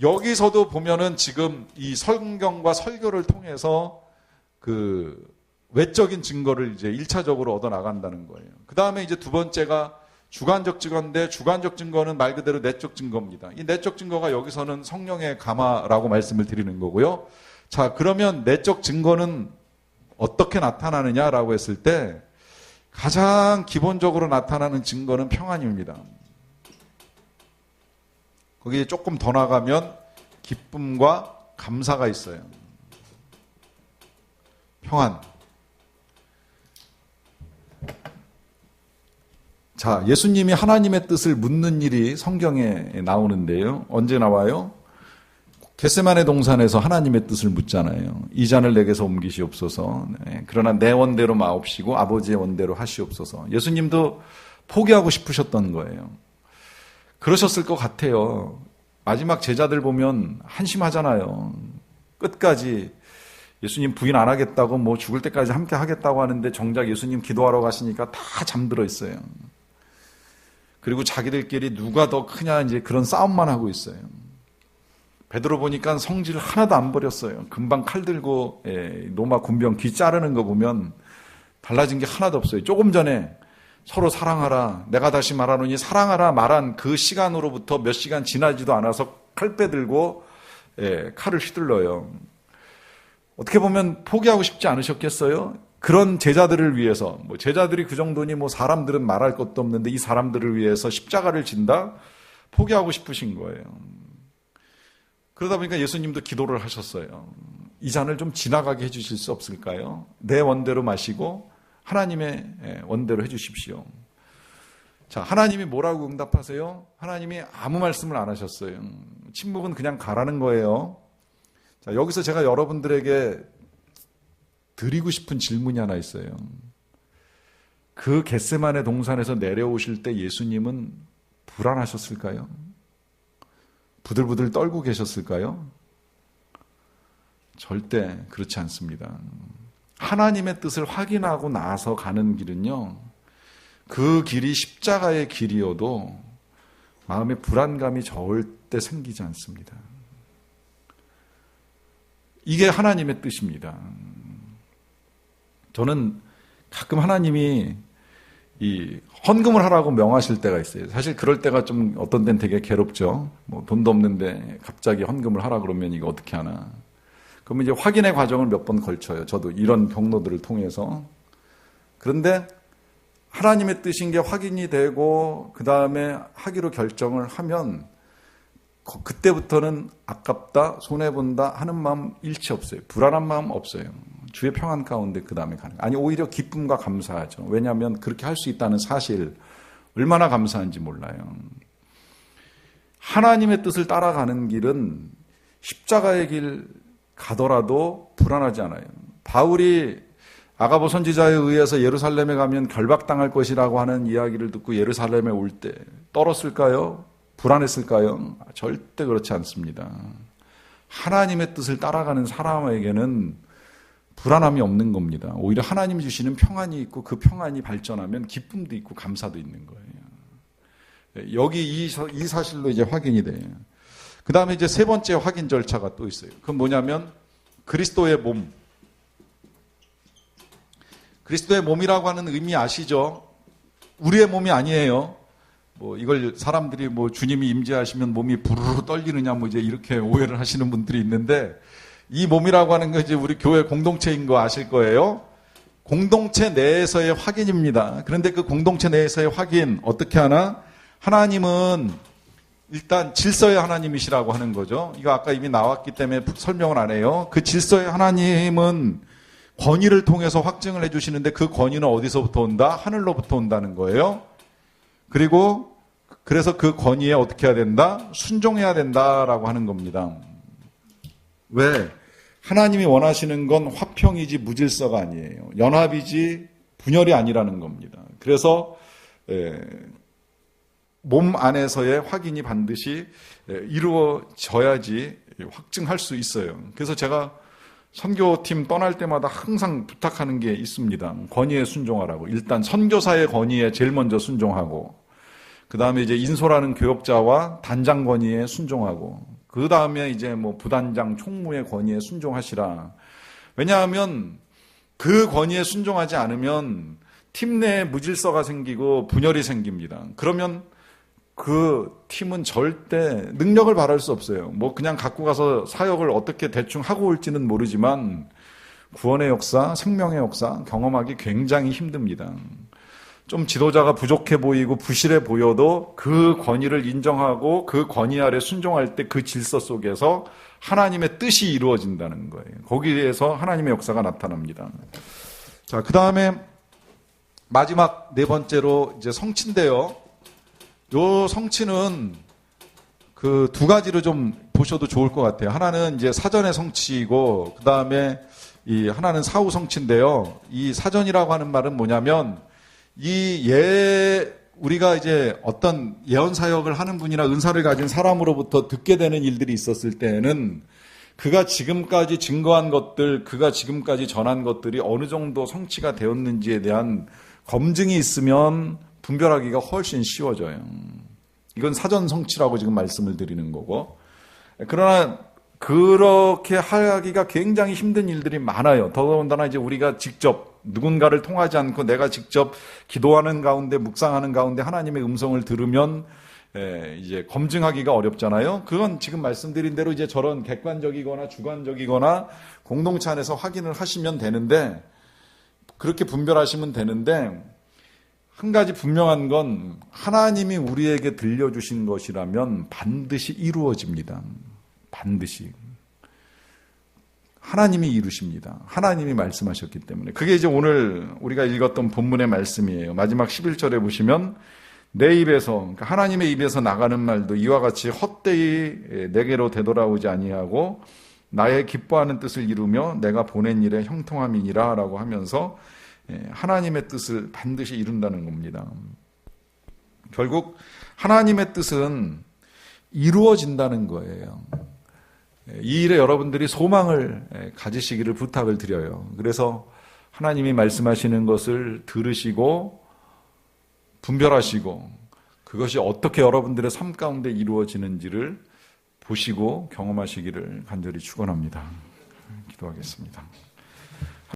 여기서도 보면은 지금 이 성경과 설교를 통해서 그 외적인 증거를 이제 1차적으로 얻어 나간다는 거예요. 그 다음에 이제 두 번째가 주관적 증거인데, 주관적 증거는 말 그대로 내적 증거입니다. 이 내적 증거가 여기서는 성령의 감화라고 말씀을 드리는 거고요. 자, 그러면 내적 증거는 어떻게 나타나느냐라고 했을 때, 가장 기본적으로 나타나는 증거는 평안입니다. 거기에 조금 더 나가면 기쁨과 감사가 있어요. 평안. 자, 예수님이 하나님의 뜻을 묻는 일이 성경에 나오는데요. 언제 나와요? 겟세마네 동산에서 하나님의 뜻을 묻잖아요. 이 잔을 내게서 옮기시옵소서. 네, 그러나 내 원대로 마옵시고 아버지의 원대로 하시옵소서. 예수님도 포기하고 싶으셨던 거예요. 그러셨을 것 같아요. 마지막 제자들 보면 한심하잖아요. 끝까지 예수님 부인 안 하겠다고 뭐 죽을 때까지 함께 하겠다고 하는데 정작 예수님 기도하러 가시니까 다 잠들어 있어요. 그리고 자기들끼리 누가 더 크냐 이제 그런 싸움만 하고 있어요. 베드로 보니까 성질 하나도 안 버렸어요. 금방 칼 들고 로마 군병 귀 자르는 거 보면 달라진 게 하나도 없어요. 조금 전에 서로 사랑하라, 내가 다시 말하노니 사랑하라 말한 그 시간으로부터 몇 시간 지나지도 않아서 칼 빼들고 칼을 휘둘러요. 어떻게 보면 포기하고 싶지 않으셨겠어요? 그런 제자들을 위해서, 뭐 제자들이 그 정도니 뭐 사람들은 말할 것도 없는데 이 사람들을 위해서 십자가를 진다? 포기하고 싶으신 거예요. 그러다 보니까 예수님도 기도를 하셨어요. 이 잔을 좀 지나가게 해주실 수 없을까요? 내 원대로 마시고 하나님의 원대로 해주십시오. 자, 하나님이 뭐라고 응답하세요? 하나님이 아무 말씀을 안 하셨어요. 침묵은 그냥 가라는 거예요. 자, 여기서 제가 여러분들에게 드리고 싶은 질문이 하나 있어요. 그 겟세마네 동산에서 내려오실 때 예수님은 불안하셨을까요? 부들부들 떨고 계셨을까요? 절대 그렇지 않습니다. 하나님의 뜻을 확인하고 나서 가는 길은요, 그 길이 십자가의 길이어도 마음에 불안감이 절대 생기지 않습니다. 이게 하나님의 뜻입니다. 저는 가끔 하나님이 이 헌금을 하라고 명하실 때가 있어요. 사실 그럴 때가 좀 어떤 데는 되게 괴롭죠. 뭐 돈도 없는데 갑자기 헌금을 하라 그러면 이거 어떻게 하나. 그러면 이제 확인의 과정을 몇 번 걸쳐요. 저도 이런 경로들을 통해서. 그런데 하나님의 뜻인 게 확인이 되고 그 다음에 하기로 결정을 하면 그때부터는 아깝다, 손해본다 하는 마음 일치 없어요. 불안한 마음 없어요. 주의 평안 가운데 그 다음에 가는 거예요. 아니 오히려 기쁨과 감사하죠. 왜냐하면 그렇게 할 수 있다는 사실 얼마나 감사한지 몰라요. 하나님의 뜻을 따라가는 길은 십자가의 길 가더라도 불안하지 않아요. 바울이 아가보 선지자에 의해서 예루살렘에 가면 결박당할 것이라고 하는 이야기를 듣고 예루살렘에 올 때 떨었을까요? 불안했을까요? 절대 그렇지 않습니다. 하나님의 뜻을 따라가는 사람에게는 불안함이 없는 겁니다. 오히려 하나님이 주시는 평안이 있고 그 평안이 발전하면 기쁨도 있고 감사도 있는 거예요. 여기 이 사실로 이제 확인이 돼요. 그 다음에 이제 세 번째 확인 절차가 또 있어요. 그건 뭐냐면 그리스도의 몸. 그리스도의 몸이라고 하는 의미 아시죠? 우리의 몸이 아니에요. 뭐 이걸 사람들이 뭐 주님이 임재하시면 몸이 부르르 떨리느냐 뭐 이제 이렇게 오해를 하시는 분들이 있는데 이 몸이라고 하는 거 이제 우리 교회 공동체인 거 아실 거예요. 공동체 내에서의 확인입니다. 그런데 그 공동체 내에서의 확인 어떻게 하나? 하나님은 일단 질서의 하나님이시라고 하는 거죠. 이거 아까 이미 나왔기 때문에 설명을 안 해요. 그 질서의 하나님은 권위를 통해서 확증을 해주시는데 그 권위는 어디서부터 온다? 하늘로부터 온다는 거예요. 그리고 그래서 그 권위에 어떻게 해야 된다? 순종해야 된다라고 하는 겁니다. 왜? 하나님이 원하시는 건 화평이지 무질서가 아니에요. 연합이지 분열이 아니라는 겁니다. 그래서 몸 안에서의 확인이 반드시 이루어져야지 확증할 수 있어요. 그래서 제가 선교팀 떠날 때마다 항상 부탁하는 게 있습니다. 권위에 순종하라고. 일단 선교사의 권위에 제일 먼저 순종하고 그 다음에 이제 인솔하는 교역자와 단장 권위에 순종하고 그 다음에 이제 뭐 부단장 총무의 권위에 순종하시라. 왜냐하면 그 권위에 순종하지 않으면 팀 내에 무질서가 생기고 분열이 생깁니다. 그러면 그 팀은 절대 능력을 발할 수 없어요. 뭐 그냥 갖고 가서 사역을 어떻게 대충 하고 올지는 모르지만 구원의 역사, 생명의 역사 경험하기 굉장히 힘듭니다. 좀 지도자가 부족해 보이고 부실해 보여도 그 권위를 인정하고 그 권위 아래 순종할 때 그 질서 속에서 하나님의 뜻이 이루어진다는 거예요. 거기에서 하나님의 역사가 나타납니다. 자, 그 다음에 마지막 네 번째로 이제 성취인데요. 요 성취는 그 두 가지로 좀 보셔도 좋을 것 같아요. 하나는 이제 사전의 성취이고, 그 다음에 이 하나는 사후 성취인데요. 이 사전이라고 하는 말은 뭐냐면, 우리가 이제 어떤 예언 사역을 하는 분이나 은사를 가진 사람으로부터 듣게 되는 일들이 있었을 때에는 그가 지금까지 증거한 것들, 그가 지금까지 전한 것들이 어느 정도 성취가 되었는지에 대한 검증이 있으면 분별하기가 훨씬 쉬워져요. 이건 사전 성취라고 지금 말씀을 드리는 거고. 그러나 그렇게 하기가 굉장히 힘든 일들이 많아요. 더더군다나 이제 우리가 직접 누군가를 통하지 않고 내가 직접 기도하는 가운데, 묵상하는 가운데 하나님의 음성을 들으면 이제 검증하기가 어렵잖아요. 그건 지금 말씀드린 대로 이제 저런 객관적이거나 주관적이거나 공동체 안에서 확인을 하시면 되는데, 그렇게 분별하시면 되는데, 한 가지 분명한 건 하나님이 우리에게 들려주신 것이라면 반드시 이루어집니다. 반드시. 하나님이 이루십니다. 하나님이 말씀하셨기 때문에. 그게 이제 오늘 우리가 읽었던 본문의 말씀이에요. 마지막 11절에 보시면 내 입에서, 그러니까 하나님의 입에서 나가는 말도 이와 같이 헛되이 내게로 되돌아오지 아니하고 나의 기뻐하는 뜻을 이루며 내가 보낸 일에 형통함이니라 라고 하면서 하나님의 뜻을 반드시 이룬다는 겁니다. 결국 하나님의 뜻은 이루어진다는 거예요. 이 일에 여러분들이 소망을 가지시기를 부탁을 드려요. 그래서 하나님이 말씀하시는 것을 들으시고 분별하시고 그것이 어떻게 여러분들의 삶 가운데 이루어지는지를 보시고 경험하시기를 간절히 축원합니다. 기도하겠습니다.